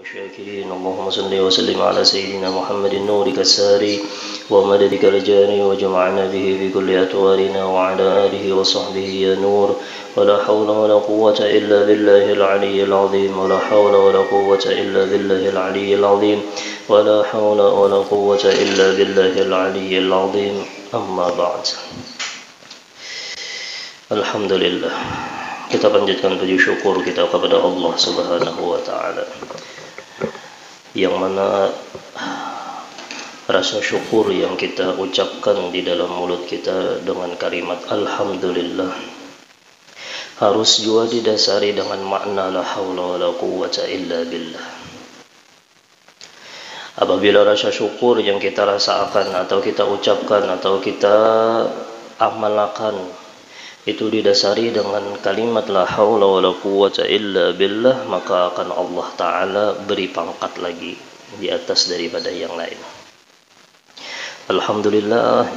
والشاكرين اللهم صل وسلم على سيدنا محمد نورك الساري ومددك الجاري وجمعنا به في كل أتوارنا وعلى آله وصحبه يا نور ولا حول ولا قوة إلا بالله العلي العظيم ولا حول ولا قوة إلا بالله العلي العظيم ولا حول ولا قوة إلا بالله العلي العظيم أما بعد. Alhamdulillah, kita panjatkan puji syukur kita kepada Allah Subhanahu wa taala. Yang mana rasa syukur yang kita ucapkan di dalam mulut kita dengan kalimat alhamdulillah harus juga didasari dengan makna la haula wala quwwata illa billah. Apabila rasa syukur yang kita rasakan atau kita ucapkan atau kita amalkan itu didasari dengan kalimat la haula wala quwwata illa billah, maka akan Allah Ta'ala beri pangkat lagi di atas daripada yang lain. Alhamdulillah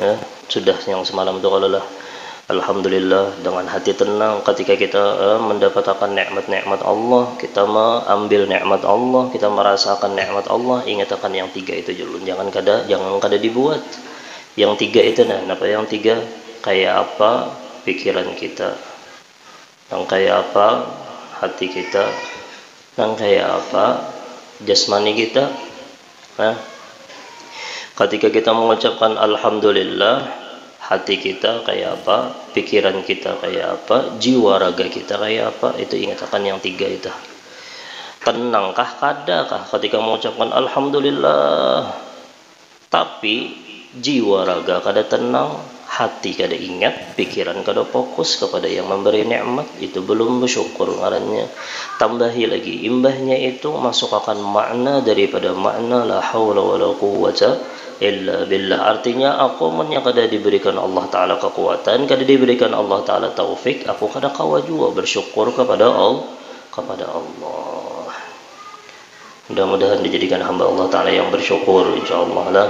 ya. Sudah yang semalam itu kalau lah alhamdulillah dengan hati tenang ketika kita mendapatkan nikmat-nikmat Allah, kita mengambil nikmat Allah, kita merasakan nikmat Allah, ingat akan yang tiga itu dulu. Jangan kada dibuat. Yang tiga itu apa yang tiga? Kayak apa pikiran kita, yang kayak apa hati kita, yang kayak apa jasmani kita. Nah, ketika kita mengucapkan alhamdulillah, hati kita kayak apa, pikiran kita kayak apa, jiwa raga kita kayak apa, itu ingat akan yang tiga itu. Tenangkah kadakah ketika mengucapkan alhamdulillah, tapi jiwa raga kada tenang, hati kada ingat, pikiran kada fokus kepada yang memberi nikmat, itu belum bersyukur ngarannya. Tambahi lagi, imbahnya itu masuk akan makna daripada makna la haula wala quwwata illa billah. Artinya aku yang kada diberikan Allah Ta'ala kekuatan, kada diberikan Allah Ta'ala taufik, aku kada kawa juga bersyukur kepada Allah. Mudah-mudahan dijadikan hamba Allah Ta'ala yang bersyukur, insyaallah lah.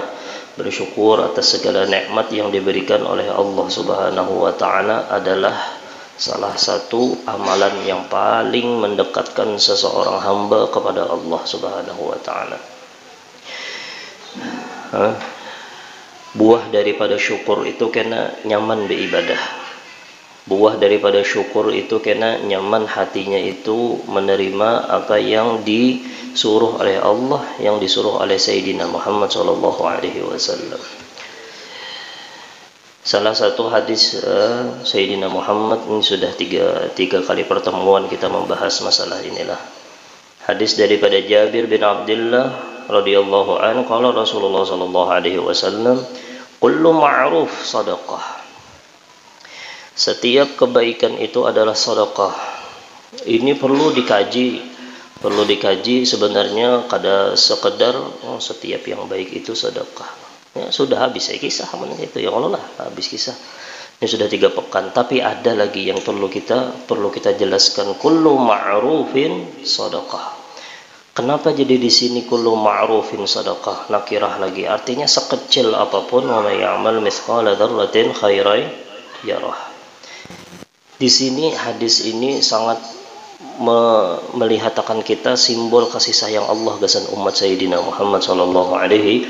Bersyukur atas segala nikmat yang diberikan oleh Allah Subhanahu wa taala adalah salah satu amalan yang paling mendekatkan seseorang hamba kepada Allah Subhanahu wa taala. Buah daripada syukur itu kena nyaman beribadah. Buah daripada syukur itu kena nyaman hatinya itu menerima apa yang disuruh oleh Allah, yang disuruh oleh Sayyidina Muhammad sallallahu alaihi wasallam. Salah satu hadis Sayyidina Muhammad, ini sudah tiga kali pertemuan kita membahas masalah inilah. Hadis daripada Jabir bin Abdullah radhiyallahu anhu, qala Rasulullah sallallahu alaihi wasallam, kullu ma'ruf sadaqah. Setiap kebaikan itu adalah sedekah. Ini perlu dikaji sebenarnya, kada sekedar setiap yang baik itu sedekah. Ya, sudah habis kisah itu ya Allah lah, habis kisah. Ini sudah 3 pekan, tapi ada lagi yang perlu kita jelaskan. Kullu ma'rufin sedekah. Kenapa jadi di sini kullu ma'rufin sedekah? Nakirah lagi. Artinya sekecil apapun, wa may ya'mal mithqala dzarratin khairan yarah. Di sini hadis ini sangat melihatkan kita simbol kasih sayang Allah gasan umat Sayyidina Muhammad sallallahu alaihi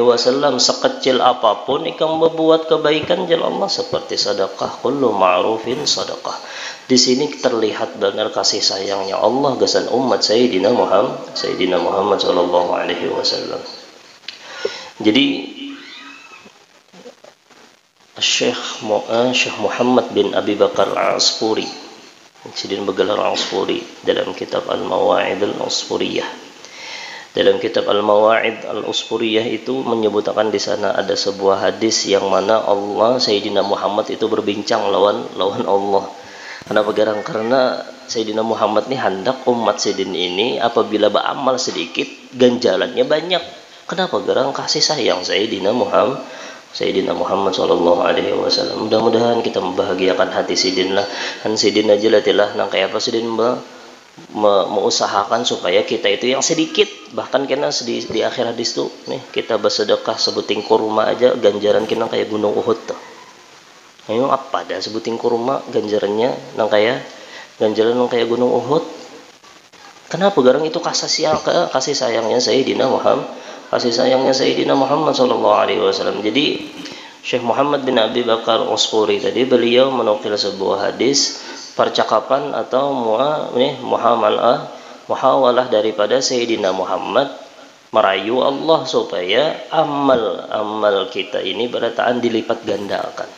wasallam. Sekecil apapun ikan membuat kebaikan jal Allah seperti sedekah, kullu ma'rufin sedekah. Di sini terlihat benar kasih sayangnya Allah gasan umat Sayyidina Muhammad sallallahu alaihi wasallam. Jadi Syekh Muhammad bin Abi Bakar Al-Aspuri, Sidin bergelar Al-Aspuri, dalam kitab Al-Mawa'id Al-Aspuriyah. Dalam kitab Al-Mawa'id Al-Aspuriyah itu menyebutkan di sana ada sebuah hadis yang mana Allah Sayyidina Muhammad itu berbincang lawan Allah. Kenapa garang? Karena Sayyidina Muhammad ini hendak umat Sayyidin ini apabila beramal sedikit ganjalannya banyak. Kenapa garang? Kasih sayang Sayyidina Muhammad sallallahu alaihi wasallam. Mudah-mudahan kita membahagiakan hati Sidin lah. Dan Sidin aja lah nang kayak apa Sidin mengusahakan supaya kita itu yang sedikit, bahkan kena di akhir hadis tuh nih kita bersedekah sebuting kurma aja ganjaran kena kayak gunung Uhud tuh. Ayo apa dah sebuting kurma ganjarannya nang kayak ganjaran nang kayak gunung Uhud. Kenapa? Garang itu kasih sayangnya Sayyidina Muhammad, kasih sayangnya Sayyidina Muhammad sallallahu alaihi wasallam. Jadi Syekh Muhammad bin Abi Bakar Usquri tadi beliau menukil sebuah hadis percakapan atau muhawalah daripada Sayyidina Muhammad merayu Allah supaya amal kita ini berataan dilipat gandakan.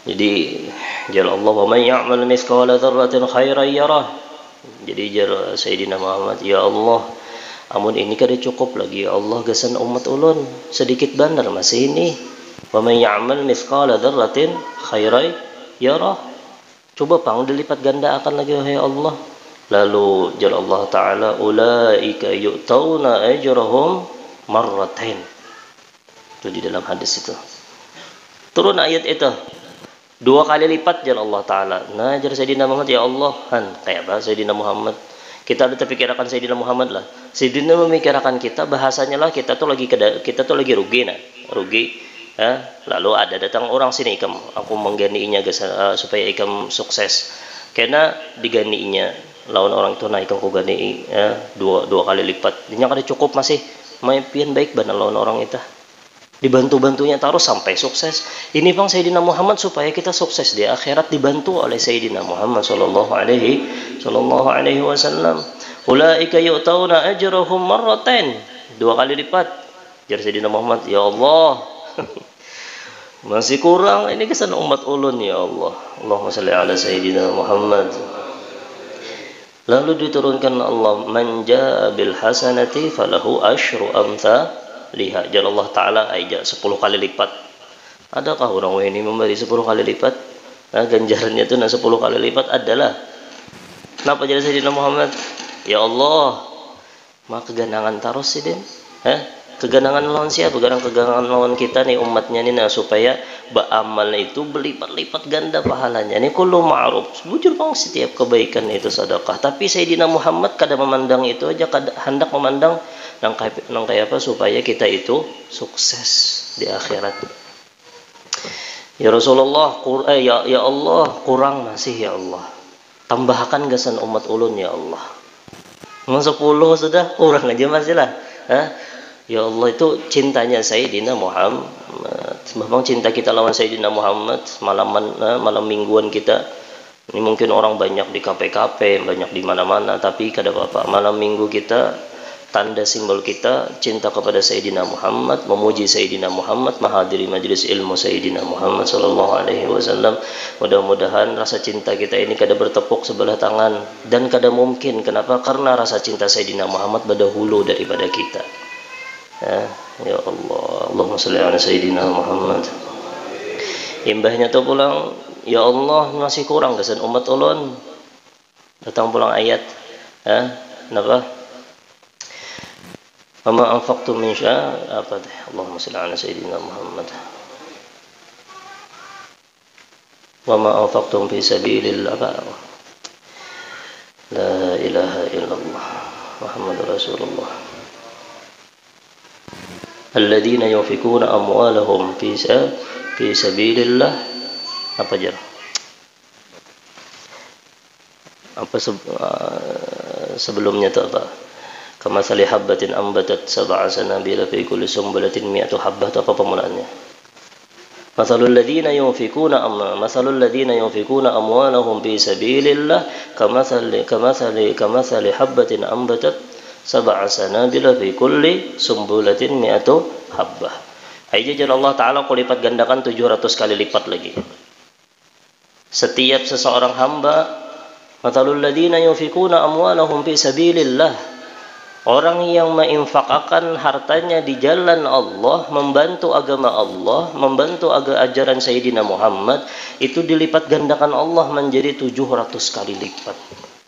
Jadi jalla Allah wa may ya'mal mithqala dzarratin khairan yarah. Jadi jar Sayyidina Muhammad, ya Allah, amun ini kada cukup lagi ya Allah gasan umat ulun sedikit bandar masih ini. Wa may ya'mal mithqala dzarratin khairan yarah. Coba pang dilipat ganda akan lagi ya Allah. Lalu jalla Allah taala ulaika yu'tauna ajrahum marratain. Itu di dalam hadis itu. Turun ayat itu. 2 kali lipat jalla Allah taala. Nah, jar Sayyidina Muhammad, ya Allah, kayak apa Sayyidina Muhammad? Kita ada terpikirkan Sayyidina Muhammad lah. Sayyidina memikirkan kita, bahasanya lah kita tuh lagi rugi rugi. Lalu ada datang orang sini, ikam aku mengganiinya supaya ikam sukses. Karena diganiinya lawan orang itu naik aku gani dua kali lipat. Dia kada cukup masih pian baik benar lawan orang itu. Dibantu-bantunya terus sampai sukses. Ini bang Sayyidina Muhammad supaya kita sukses di akhirat dibantu oleh Sayyidina Muhammad sallallahu alaihi wasallam. Ulaika yu'tauna ajrahum marratain. 2 kali lipat. Jar Sayyidina Muhammad, ya Allah. Masih kurang ini kesan umat ulun ya Allah. Allahumma shalli ala Sayyidina Muhammad. Lalu diturunkan Allah, man jaa bil hasanati falahu asyru amthaliha. Jalla Allah taala aja 10 kali lipat. Adakah orang ini memberi 10 kali lipat? Nah, ganjarannya itu 10 kali lipat adalah. Kenapa jadi Sayyidina Muhammad? Ya Allah, maka keganangan terus sih den. Keganangan lawan siapa? Keganangan lawan kita nih umatnya nih, nah supaya beramal itu berlipat-lipat ganda pahalanya. Ini kullu ma'ruf. Bujur bang setiap kebaikan itu sedekah. Tapi Sayyidina Muhammad kada memandang itu aja, kada hendak memandang nang kayak apa supaya kita itu sukses di akhirat. Ya Rasulullah, ya Allah, kurang masih ya Allah. Tambahkan gasan umat ulun ya Allah. 10 sudah kurang aja masih lah. Ya Allah, itu cintanya Sayyidina Muhammad. Memang cinta kita lawan Sayyidina Muhammad malam mingguan kita. Ini mungkin orang banyak di KPKP, banyak di mana-mana, tapi kada apa-apa. Malam minggu kita, tanda simbol kita cinta kepada Sayyidina Muhammad, memuji Sayyidina Muhammad, menghadiri majelis ilmu Sayyidina Muhammad sallallahu alaihi wasallam. Mudah-mudahan rasa cinta kita ini kada bertepuk sebelah tangan dan kada mungkin. Kenapa? Karena rasa cinta Sayyidina Muhammad berdahulu daripada kita. Ya Allah, Allahumma shalli ala Sayyidina Muhammad. Imbahnya tuh pulang, ya Allah masih kurang kesan umat ulun. Datang pulang ayat, kenapa? Ama anfaqtum min apa teh? Allahumma shalli ala Sayyidina Muhammad. Wa ma anfaqtum fi sabilillah. La ilaha illallah Muhammadur Rasulullah. Alladzina yunfikuna amwalahum fi sabilillah. Apa jar? Apa sebelumnya itu apa? Kamathali habbatin ambatat sab'a sanabila fi kulli sumbulatin mi'atu habbah. Itu apa pemulaannya? Mathalul ladzina yunfikuna amwalahum fi sabilillah kamathali habbatin ambatat sab'a sanabila fi kulli sumbulatin mi'atu habbah. Aja Allah taala lipat gandakan 700 kali lipat lagi. Setiap seseorang hamba, mathalul ladzina yunfikuna amwalahum fi sabilillah, orang yang menginfakkan hartanya di jalan Allah, membantu agama Allah, membantu ajaran Sayyidina Muhammad, itu dilipat gandakan Allah menjadi 700 kali lipat.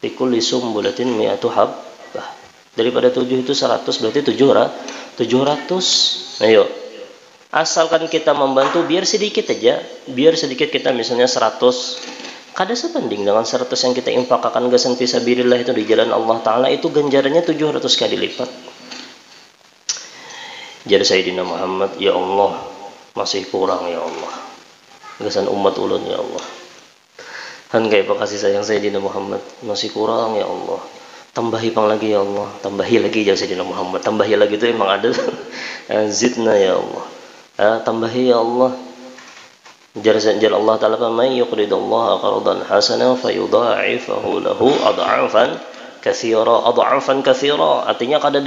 Fi kulli sumbulatin mi'atu habbah. Daripada 7 itu 100, berarti 700. Ayo. Asalkan kita membantu biar sedikit aja, biar sedikit kita misalnya 100. Kada sebanding dengan 100 yang kita infakkan gasan fisabilillah itu di jalan Allah taala, itu ganjarannya 700 kali lipat. Jadi Sayyidina Muhammad, ya Allah, masih kurang ya Allah. Gasan umat ulun ya Allah. Han kayak kasih sayang Sayyidina Muhammad, masih kurang ya Allah. Tambahi pang lagi ya Allah, tambahi lagi ya Sayyidina Muhammad, tambahi lagi itu emang ada. Zidna ya Allah, tambahi ya Allah. Jar Allah Ta'ala, man yuqridullaha qardan hasanan fayudha'ifahu lahu ad'afan katsira, ad'afan katsira, artinya kada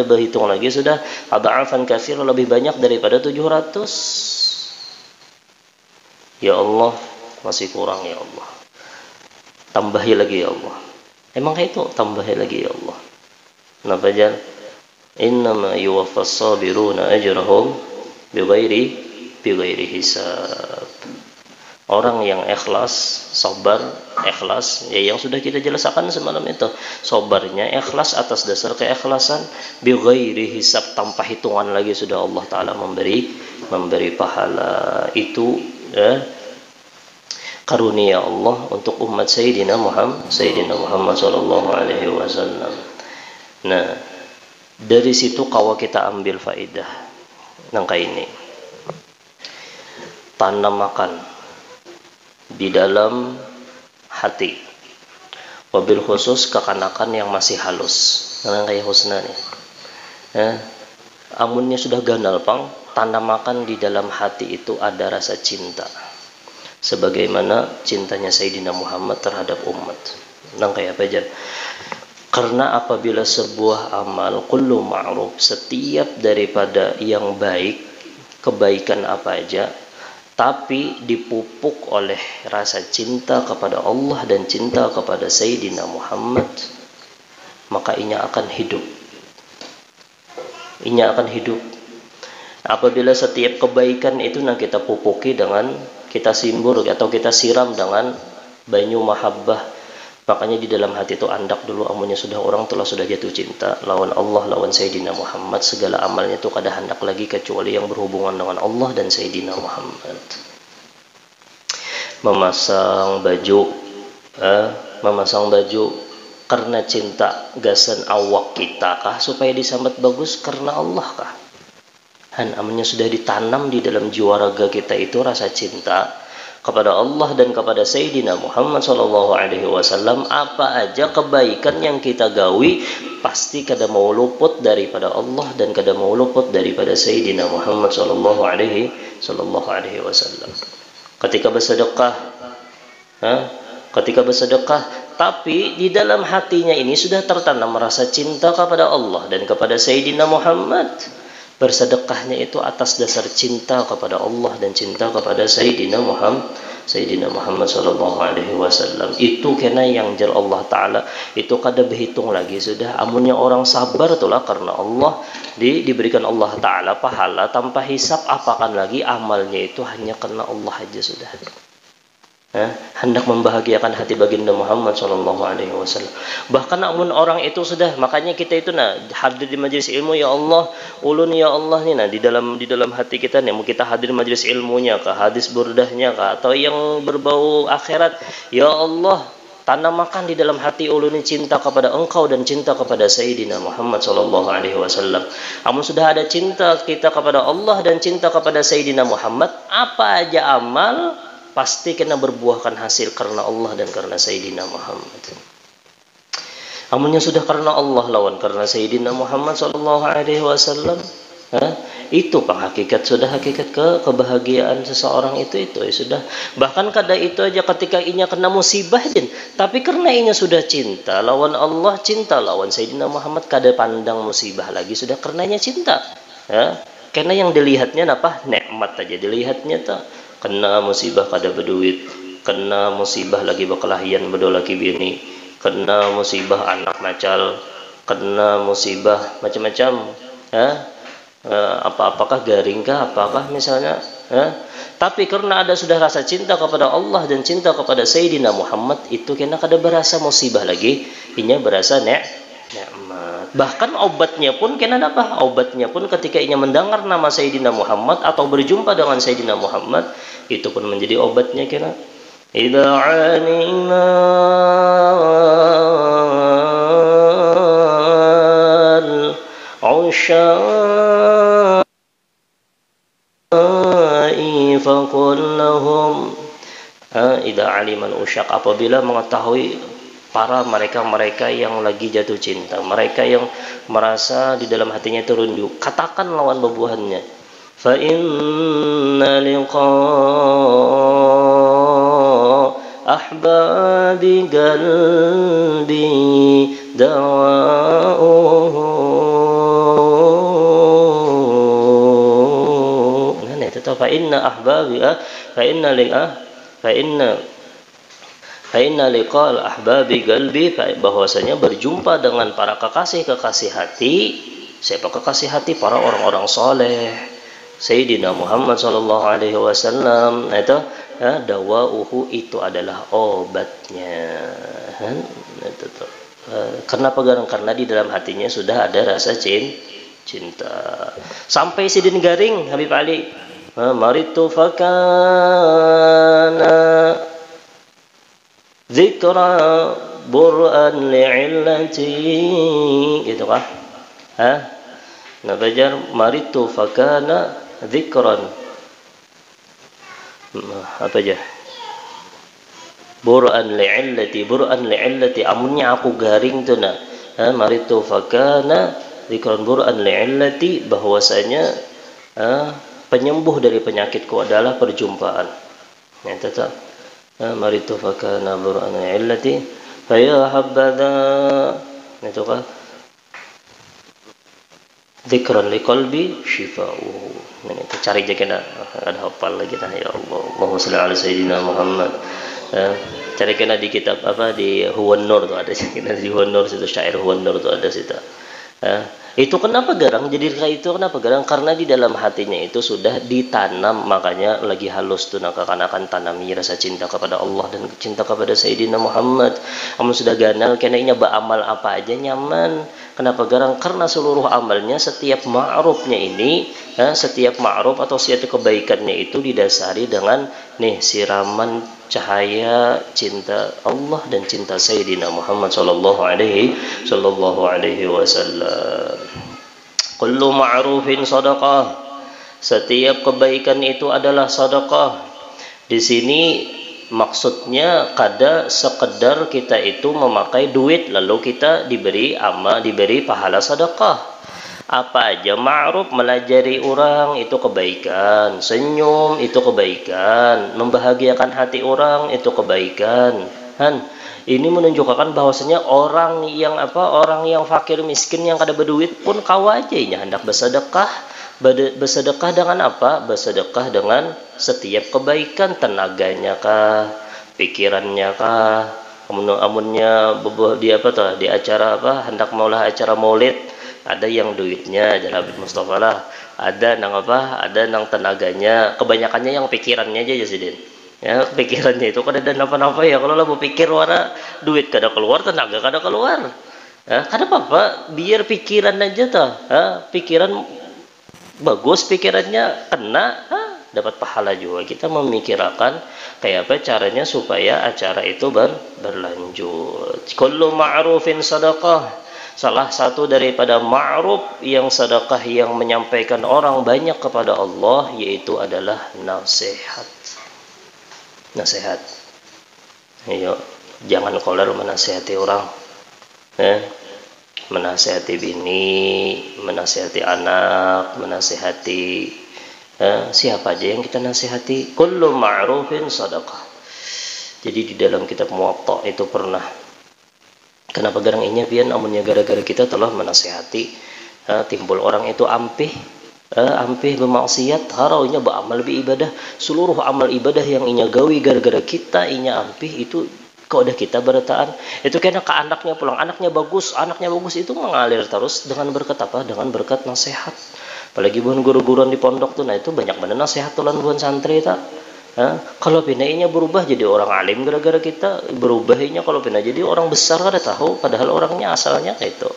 berhitung lagi sudah, ad'afan katsira, lebih banyak daripada 700. Ya Allah, masih kurang ya Allah, tambahi lagi ya Allah. Emang kayak itu, tambahi lagi ya Allah. Kenapa Jal? Innama yuwaffas sabiruna ajrahum bighairi hisab. Orang yang ikhlas, sabar, ikhlas, ya yang sudah kita jelaskan semalam itu. Sabarnya ikhlas atas dasar keikhlasan, bighairi hisab, tanpa hitungan lagi sudah Allah Ta'ala memberi pahala. Itu karunia Allah untuk umat Sayyidina Muhammad sallallahu alaihi wasallam. Nah, dari situ kalau kita ambil faidah nangka ini, tanamakan di dalam hati, wabil khusus kekanakan yang masih halus, nangka kayak husna nih, amunnya sudah ganal pang, tanamakan di dalam hati itu ada rasa cinta, sebagaimana cintanya Sayyidina Muhammad terhadap umat. Nang kayak apa aja? Karena apabila sebuah amal, kullu ma'ruf, setiap daripada yang baik, kebaikan apa aja, tapi dipupuk oleh rasa cinta kepada Allah dan cinta kepada Sayyidina Muhammad, maka inya akan hidup. Inya akan hidup. Apabila setiap kebaikan itu kita pupuki dengan, kita simbur atau kita siram dengan banyu mahabbah, makanya di dalam hati itu andak dulu, amunnya sudah orang telah sudah jatuh cinta lawan Allah, lawan Sayyidina Muhammad, segala amalnya itu kada hendak lagi kecuali yang berhubungan dengan Allah dan Sayyidina Muhammad. Memasang baju karena cinta gasan awak kita kah supaya disambut bagus karena Allah kah? Amunnya sudah ditanam di dalam jiwa raga kita itu rasa cinta kepada Allah dan kepada Sayyidina Muhammad sallallahu alaihi wasallam, apa aja kebaikan yang kita gawi pasti kada mau luput daripada Allah dan kada mau luput daripada Sayyidina Muhammad sallallahu alaihi wasallam. Ketika bersedekah, tapi di dalam hatinya ini sudah tertanam rasa cinta kepada Allah dan kepada Sayyidina Muhammad, bersedekahnya itu atas dasar cinta kepada Allah dan cinta kepada Sayyidina Muhammad sallallahu alaihi wasallam. Itu kena yang jar Allah Ta'ala itu kada berhitung lagi sudah, amunnya orang sabar itulah karena Allah, diberikan Allah Ta'ala pahala tanpa hisap, apakan lagi amalnya itu hanya karena Allah aja sudah. Hendak membahagiakan hati baginda Muhammad sallallahu alaihi wasallam. Bahkan amun orang itu sudah, makanya kita itu hadir di majelis ilmu ya Allah, ulun ya Allah nih di dalam hati kita nih, mau kita hadir majelis ilmunya kah, hadis burdahnya kah, atau yang berbau akhirat, ya Allah, tanamakan di dalam hati ulun ini cinta kepada Engkau dan cinta kepada Sayyidina Muhammad sallallahu alaihi wasallam. Amun sudah ada cinta kita kepada Allah dan cinta kepada Sayyidina Muhammad, apa aja amal pasti kena berbuahkan hasil karena Allah dan karena Sayyidina Muhammad. Amunnya sudah karena Allah lawan karena Sayyidina Muhammad sallallahu alaihi wasallam, itu hakikat kebahagiaan seseorang itu ya sudah. Bahkan kada itu aja, ketika inya kena musibah jen, tapi karena inya sudah cinta lawan Allah, cinta lawan Sayyidina Muhammad, kada pandang musibah lagi sudah, karena inya cinta. Karena yang dilihatnya nikmat aja dilihatnya tuh. Kena musibah kada berduit, kena musibah lagi berkelahian berdolaki bini, kena musibah anak macal, kena musibah macam-macam, apakah garing kah, apakah misalnya, tapi karena ada sudah rasa cinta kepada Allah dan cinta kepada Sayyidina Muhammad, itu kena kada berasa musibah lagi, inya berasa nikmat. Bahkan obatnya pun kena obatnya pun ketika inya mendengar nama Sayyidina Muhammad atau berjumpa dengan Sayyidina Muhammad, itu pun menjadi obatnya kena. Idza animal usyai faqul lahum, idza aliman usyak, apabila mengetahui para mereka-mereka yang lagi jatuh cinta, mereka yang merasa di dalam hatinya itu rindu. Katakan lawan bubuhannya, fa inna liqa ahbabi qalbi dawa'uhu. Nah, itu fa inna ahbabi fa inna fa inna liqa'al ahbabi qalbi, bahwasanya berjumpa dengan para kekasih-kekasih hati. Siapa kekasih hati? Para orang-orang soleh. Sayyidina Muhammad sallallahu alaihi wasallam. Nah, itu dawa'uhu, itu adalah obatnya. Itu tuh. Kenapa? Karena di dalam hatinya sudah ada rasa cinta. Sampai sidin garing Habib Ali. Maritu fakana Zikra bur'an li'illati, gitu kah? Nah, belajar maritu fakana zikran. Apa aja? Bur'an li'illati, amunnya aku garing tuh nah. Maritu fakana zikran bur'an li'illati, bahwasanya penyembuh dari penyakitku adalah perjumpaan. Nah, itu tak. Maritu fakana bur'an illati fa ya habadha, itu kan dzikran liqalbi shifa'u. Nah, itu cari aja kena ada hafal lagi nah, ya Allah. Allahumma shalli ala sayyidina Muhammad. Cari kena di kitab apa, di Huwan Nur tuh ada, kena di Huwan Nur situ, syair Huwan Nur tuh ada situ. Itu kenapa garang? Jadi itu kenapa garang? Karena di dalam hatinya itu sudah ditanam, makanya lagi halus tuh akan tanami rasa cinta kepada Allah dan cinta kepada Sayyidina Muhammad. Kamu sudah ganal, kenainya beramal apa aja nyaman. Kenapa garang? Karena seluruh amalnya, setiap ma'rufnya ini, setiap ma'ruf atau setiap kebaikannya itu didasari dengan nih siraman cahaya cinta Allah dan cinta Sayyidina Muhammad sallallahu alaihi wasallam. Kullu ma'rufin sadaqah. Setiap kebaikan itu adalah sedekah. Di sini maksudnya kada sekedar kita itu memakai duit lalu kita diberi pahala sedekah. Apa aja ma'ruf, melajari orang itu kebaikan, senyum itu kebaikan, membahagiakan hati orang itu kebaikan. Ini menunjukkan bahwasanya orang yang fakir miskin yang kada berduit pun kawajainya hendak bersedekah. Bersedekah dengan apa? Bersedekah dengan setiap kebaikan, tenaganya kah, pikirannya kah, amunnya di acara apa, hendak maulah acara maulid, ada yang duitnya Jalal Habib Mustafa lah, ada nang tenaganya, kebanyakannya yang pikirannya aja Sidin. Ya, pikirannya itu kada ada napa-napa ya, kalau lah mau pikir warna duit kada keluar, tenaga kada keluar. Kada apa-apa, biar pikiran aja pikiran bagus, pikirannya kena, dapat pahala juga. Kita memikirkan kayak apa caranya supaya acara itu berlanjut. Kullu ma'rufin sadaqah. Salah satu daripada ma'ruf yang sedekah yang menyampaikan orang banyak kepada Allah yaitu adalah nasihat. Nasihat. Ayo, jangan koler menasihati orang. Menasihati bini, menasihati anak, menasihati siapa aja yang kita nasihati. Kullu ma'rufin sadaqah. Jadi di dalam kitab Muwatta itu pernah, kenapa garang inya pian amunnya gara-gara kita telah menasihati timbul orang itu ampih bermaksiat, haraunya beramal lebih ibadah, seluruh amal ibadah yang inya gawi gara-gara kita inya ampih itu kok udah kita berataan itu kena ke anaknya pulang, anaknya bagus itu mengalir terus dengan berkat apa? Dengan berkat nasihat. Apalagi buan guru-guruan di pondok tuh, nah itu banyak bener nasihat tulan buan santri tak. Kalau pinainya berubah jadi orang alim gara-gara kita, berubahnya kalau pindah jadi orang besar kada tahu padahal orangnya asalnya kayak itu.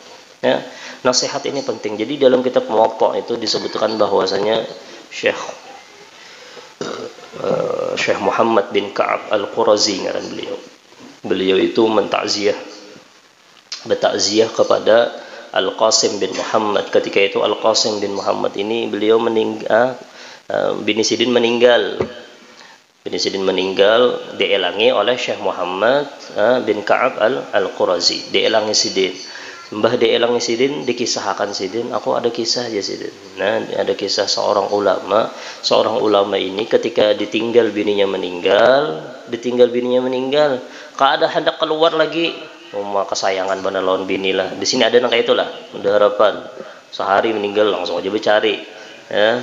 Nasihat ini penting. Jadi dalam kitab Muwatta itu disebutkan bahwasanya Syekh Muhammad bin Ka'ab Al-Qurazi ngaran beliau. Beliau itu bertakziah kepada Al-Qasim bin Muhammad. Ketika itu Al-Qasim bin Muhammad ini beliau meninggal, Bini Sidin meninggal. bin Sidin meninggal, dielangi oleh Syekh Muhammad bin Ka'ab al-Qurazi. Dielangi Sidin. Mbah dielangi Sidin, dikisahkan Sidin, aku ada kisah aja Sidin. Nah, ada kisah seorang ulama. Seorang ulama ini ketika ditinggal bininya meninggal, kada hendak keluar lagi. Kesayangan bener lawan bini lah. Di sini ada yang kayak itulah, udah harapan. Sehari meninggal langsung aja bercari. Ya.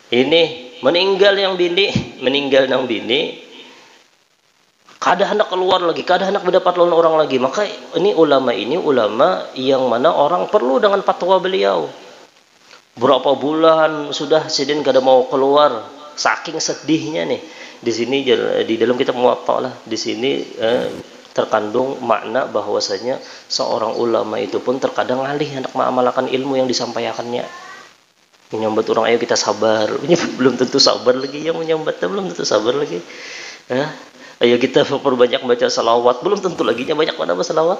Ini meninggal nang bini, kada hendak keluar lagi, kada hendak mendapat lawan orang lagi. Maka ini ulama yang mana orang perlu dengan fatwa beliau. Berapa bulan sudah Sidin kada mau keluar, saking sedihnya nih. Di sini di dalam kitab Muwatta lah, di sini terkandung makna bahwasanya seorang ulama itu pun terkadang alih hendak mengamalkan ilmu yang disampaikannya. Menyambat orang, ayo kita sabar. Belum tentu sabar lagi, yang menyambatnya belum tentu sabar lagi. Ayo kita perbanyak baca salawat, belum tentu lagi banyak mana salawat.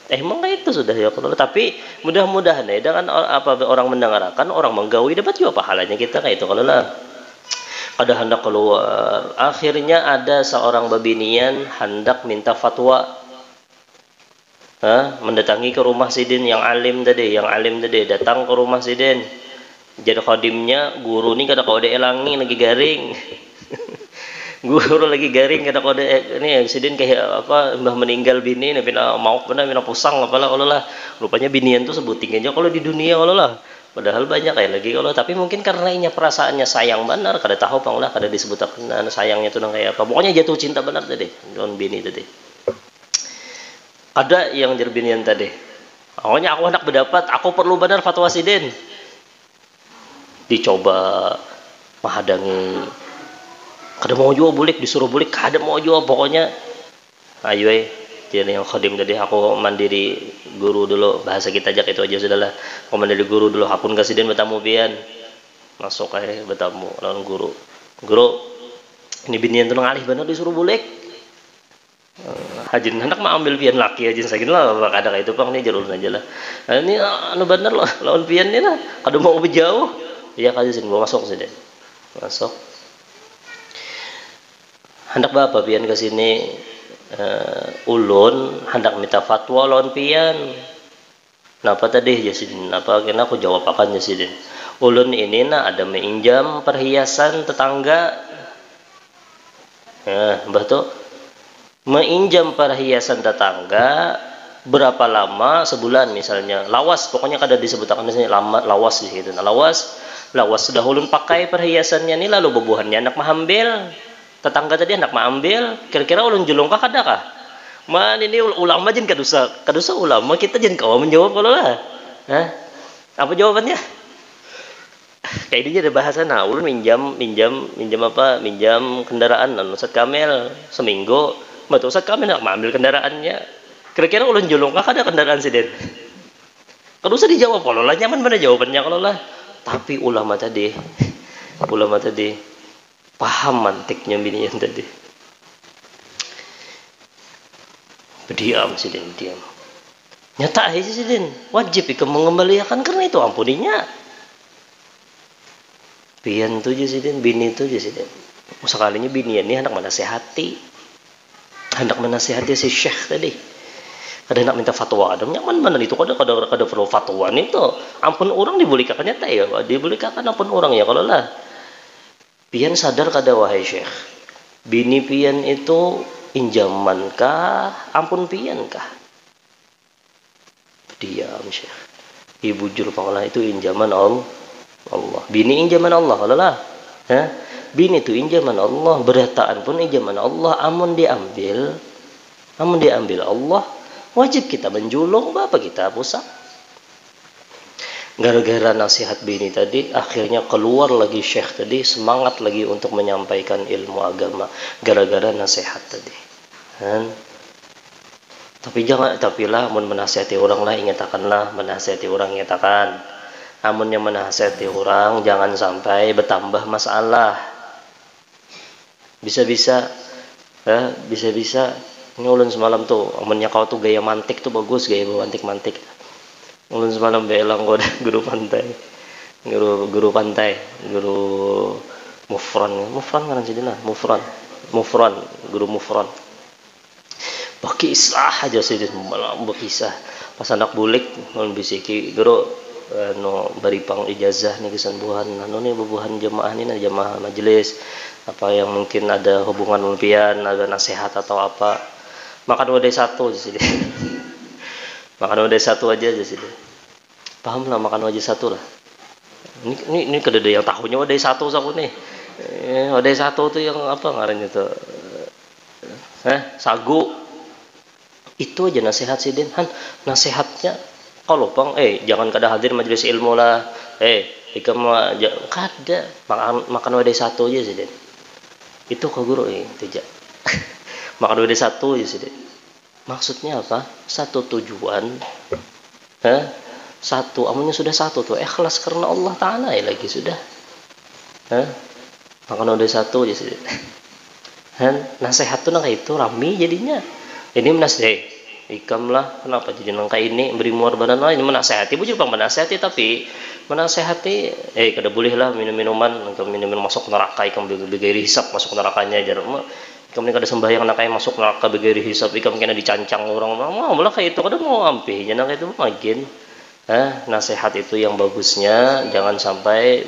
Emang itu sudah ya kalau, tapi mudah-mudahan ya dengan apa orang mendengarkan, orang menggawi dapat juga pahalanya kita kayak itu kalau lah. Ada hendak keluar, akhirnya ada seorang babinian hendak minta fatwa, mendatangi ke rumah Sidin yang alim tadi, datang ke rumah Sidin. Jadi khadimnya guru nih kada kau elangi lagi garing. Guru lagi garing kada kau ini Sidin kayak apa mbah meninggal bini nih mau pina pusang apalah kalau lah. Rupanya binian tuh sebutin aja kalau di dunia kalau lah. Padahal banyak kayak lagi kalau, tapi mungkin karena inya perasaannya sayang benar, kada tahu pang lah, kada disebutkan sayangnya tuh nang kayak apa. Pokoknya jatuh cinta benar tadi, don bini tadi. Ada yang jerbinian tadi. Pokoknya aku hendak berdapat, aku perlu benar fatwa Sidin. Dicoba menghadangi, kada mau juga bulik, disuruh bulik, kada mau juga pokoknya. Ayo jadi yang khadim tadi, aku mandiri guru dulu, bahasa kita aja itu aja sudahlah. Aku mandiri guru dulu, hakun kasih Sidin bertamu pian. Masuk aja bertamu lawan guru. Guru, ini binian tuh ngalih bener disuruh bulik. Hajin hendak mau ambil pian laki hajin sakin lah, kada kayak itu pang nih jalur aja lah. Ini anu bener loh lawan pian nih lah, kada mau jauh. Iya kasih Sidin, mau masuk Sidin. Masuk. Hendak bapak pian ke sini. Ulun hendak minta fatwa lawan pian. Napa tadi ya Sidin? Apa kena aku jawab akan ya Sidin? Ulun ini ada menginjam perhiasan tetangga. Mbah tuh menginjam perhiasan tetangga berapa lama, sebulan misalnya. Lawas pokoknya kada disebutkan di sini lama lawas di situ. Nah, lawas sudah ulun pakai perhiasannya nih lalu bebuhannya anak mahambil. Tetangga tadi hendak mengambil, kira-kira ulun julung kah kada kah? Man ini ulama jen kadusa ulama kita jen kawa menjawab kalau lah. Apa jawabannya? Kayak ini ada bahasa ulun minjam kendaraan Ustaz Kamel seminggu. Betul Ustaz Kamel hendak mengambil kendaraannya. Kira-kira ulun julung kah kada kendaraan Sidin? Kadusa dijawab kalau lah, nyaman mana jawabannya kalau lah. Tapi ulama tadi paham mantiknya binian tadi. Berdiam Sidin, diam. Nyata aja Sidin, wajib ikut mengembalikan karena itu ampuninya. Pian tuh aja Sidin, bini tuh aja Sidin. Sekalinya binian ini hendak menasehati si Syekh tadi. Kada hendak minta fatwa, ada nyaman mana itu kada perlu fatwa itu. Ampun orang dibolehkan nyata ya, dibolehkan ampun orang ya kalau lah. Pian sadar kada wahai Syekh, bini pian itu injaman kah, ampun pian kah? Diam Syekh. Ibu jur panglah itu injaman Allah. Bini injaman Allah kalau lah. Bini itu injaman Allah, berataan pun injaman Allah. Amun diambil Allah, wajib kita menjulung, bapak kita pusat. Gara-gara nasihat bini tadi, akhirnya keluar lagi Syekh tadi, semangat lagi untuk menyampaikan ilmu agama. Gara-gara nasihat tadi. Tapi lah, amun menasihati orang lah, ingatakanlah, menasihati orang ingatakan. Amun yang menasihati orang, jangan sampai bertambah masalah. Bisa-bisa, ini ulun semalam tuh, amunnya kau tuh gaya mantik tuh bagus, gaya mantik-mantik. Ulun semalam belang kau guru Mufran kan sidina, Mufran, guru Mufran. Bakisah aja sidin malam bakisah. Pas anak bulik mun bisiki guru no baripang ijazah nih kesembuhan anu nih bubuhan jemaah nih jemaah majelis apa yang mungkin ada hubungan impian ada nasihat atau apa makan wadah satu aja sih makan wadah satu aja sih paham lah makan wadah satu lah ini kedede yang tahunya wadah satu saku nih wadah satu tuh yang apa ngarannya tuh sagu itu aja nasihat sih Han nasihatnya kalau bang jangan kada hadir majelis ilmu lah ikam kada makan wadah satu aja sih itu ke guru tidak makan wadah satu aja sih maksudnya apa satu tujuan satu amunnya sudah satu tuh ikhlas karena Allah Ta'ala ya lagi sudah makan wadah satu aja sih nasihat tuh kayak itu rami jadinya ini menasihati ikam lah kenapa jadi nangka ini beri muar badan lain menasehati bujur bang menasehati tapi menasehati kada boleh lah minum-minuman ikam minum masuk neraka ikam begeri hisap masuk nerakanya aja ikam ini kada sembahyang nakai masuk neraka begeri hisap ikam kena dicancang orang mau malah kayak itu kada mau ampihnya nang itu makin nasihat itu yang bagusnya jangan sampai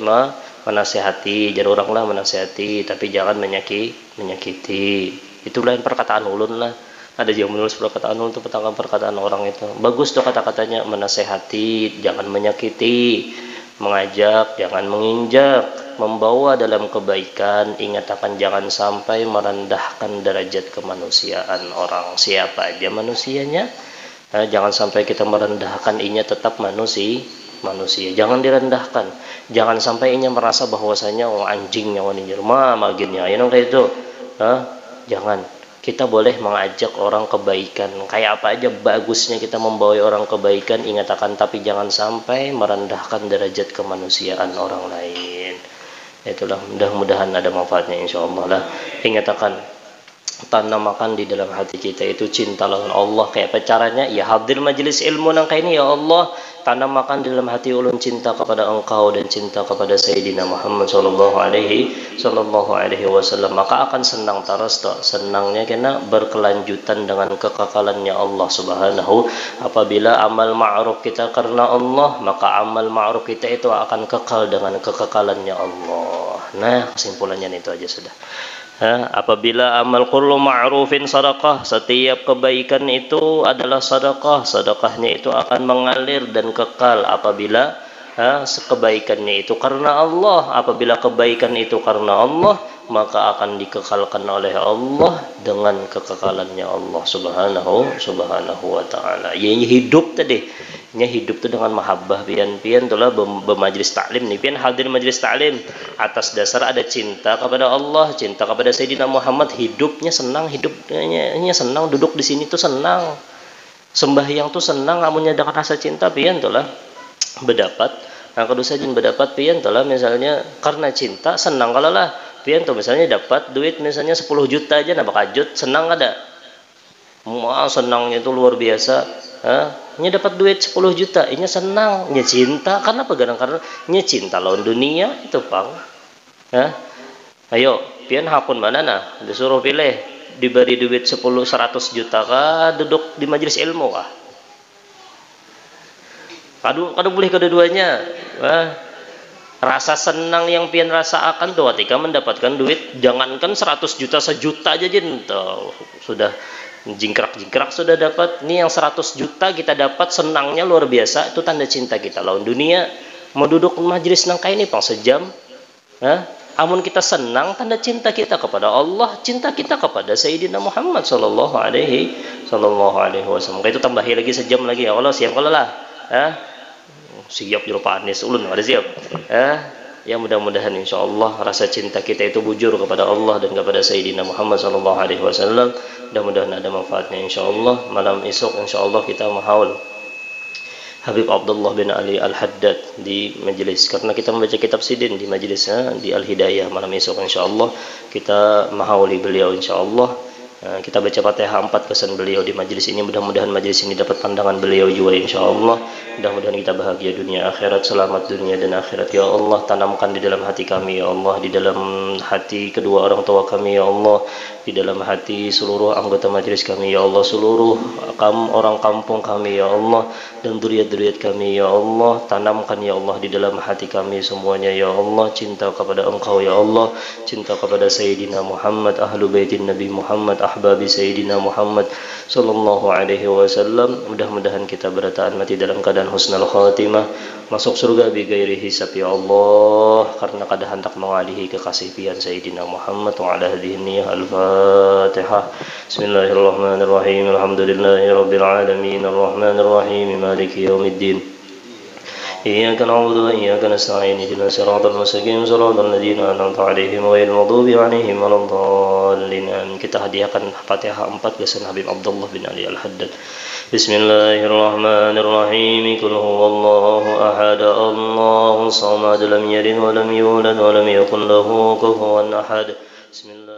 menasehati jadi orang lah menasehati tapi jangan menyakiti itu lain perkataan ulun lah ada yang menulis perkataan untuk perkataan orang itu bagus tuh kata-katanya menasehati jangan menyakiti mengajak jangan menginjak membawa dalam kebaikan ingat akan jangan sampai merendahkan derajat kemanusiaan orang siapa aja manusianya jangan sampai kita merendahkan inya tetap manusia jangan direndahkan jangan sampai inya merasa bahwasanya anjingnya wanita rumah maginnya ya kayak itu jangan kita boleh mengajak orang kebaikan kayak apa aja bagusnya kita membawa orang kebaikan ingat akan tapi jangan sampai merendahkan derajat kemanusiaan orang lain itulah mudah-mudahan ada manfaatnya insyaallah lah ingat akan tanamkan di dalam hati kita itu cinta lawan Allah kayak apa caranya ya hadir majelis ilmu nang kayak ini ya Allah tanamkan di dalam hati ulun cinta kepada engkau dan cinta kepada Sayyidina Muhammad sallallahu alaihi wasallam maka akan senang taras toh senangnya kena berkelanjutan dengan kekekalannya Allah subhanahu apabila amal ma'ruf kita karena Allah maka amal ma'ruf kita itu akan kekal dengan kekekalannya Allah nah kesimpulannya itu aja sudah apabila amal kullu ma'rufin sadaqah setiap kebaikan itu adalah sedekah sedekahnya itu akan mengalir dan kekal apabila kebaikannya itu karena Allah apabila kebaikan itu karena Allah maka akan dikekalkan oleh Allah dengan kekekalannya Allah subhanahu wa ta'ala ya hidup tadi nya hidup tu dengan mahabbah pian tulah bermajlis taklim nih pian hadir majlis taklim atas dasar ada cinta kepada Allah cinta kepada Sayyidina Muhammad hidupnya senang hidupnya senang duduk di sini tuh senang sembahyang tuh senang amunnya dengan rasa cinta pian tulah berdapat nah kedua saja berdapat pian tulah misalnya karena cinta senang kalau lah pian tuh misalnya dapat duit misalnya 10 juta aja nah bakajut senang ada senangnya itu luar biasa nya dapat duit 10 juta ini senang nya cinta karena apa karena nya cinta lawan dunia itu pang ayo pian hakun mana nah disuruh pilih diberi duit 100 juta kah duduk di majelis ilmu kah kadu boleh kedua-duanya rasa senang yang pian rasa akan tuh ketika mendapatkan duit jangankan 100 juta sejuta aja jentuh sudah jingkrak sudah dapat nih yang 100 juta kita dapat senangnya luar biasa itu tanda cinta kita lawan dunia mau duduk majelis nangka ini pang sejam amun kita senang tanda cinta kita kepada Allah cinta kita kepada Sayyidina Muhammad sallallahu alaihi wasallam itu tambahi lagi sejam lagi ya Allah siap kalau lah siap jeruk nis ulun ada siap ya mudah-mudahan insyaallah rasa cinta kita itu bujur kepada Allah dan kepada Sayyidina Muhammad sallallahu alaihi wasallam mudah-mudahan ada manfaatnya insyaallah malam esok insyaallah kita mahaul Habib Abdullah bin Ali Al-Haddad di majelis karena kita membaca kitab sidin di majelisnya di Al-Hidayah malam esok insyaallah kita mahauli beliau insyaallah kita baca Fatihah 4 kesan beliau di majelis ini mudah-mudahan majelis ini dapat pandangan beliau juga insyaallah Mudah-mudahan kita bahagia dunia akhirat, selamat dunia dan akhirat. Ya Allah, tanamkan di dalam hati kami ya Allah, di dalam hati kedua orang tua kami ya Allah, di dalam hati seluruh anggota majelis kami ya Allah, seluruh orang kampung kami ya Allah, dan duriat-duriat kami ya Allah. Tanamkan ya Allah di dalam hati kami semuanya ya Allah, cinta kepada Engkau ya Allah, cinta kepada Sayyidina Muhammad, ahlu baitin Nabi Muhammad, ahbabi Sayyidina Muhammad sallallahu alaihi wasallam. Mudah-mudahan kita bertahan mati dalam keadaan husnul khatimah, masuk surga bighairi hisab ya Allah, karena kada hendak mengalihi kekasih pian Sayyidina Muhammad wa ala hadhihi niyyah. Al-Fatihah. Bismillahirrahmanirrahim. Alhamdulillahi rabbil alamin, arrahmanir rahim, maliki yaumiddin. إياك نعبد وإياك نستعين اهدنا الصراط المستقيم صراط الذين أنعمت عليهم غير المغضوب عليهم ولا الضالين. Kita hadiahkan Fatihah 4 kesan Habib Abdullah bin Ali Al-Haddad. Bismillahirrahmanirrahim. Qul huwallahu ahad, Allahus samad, lam yalid wa lam yulad wa lam yakul lahu kufuwan ahad. Bismillah.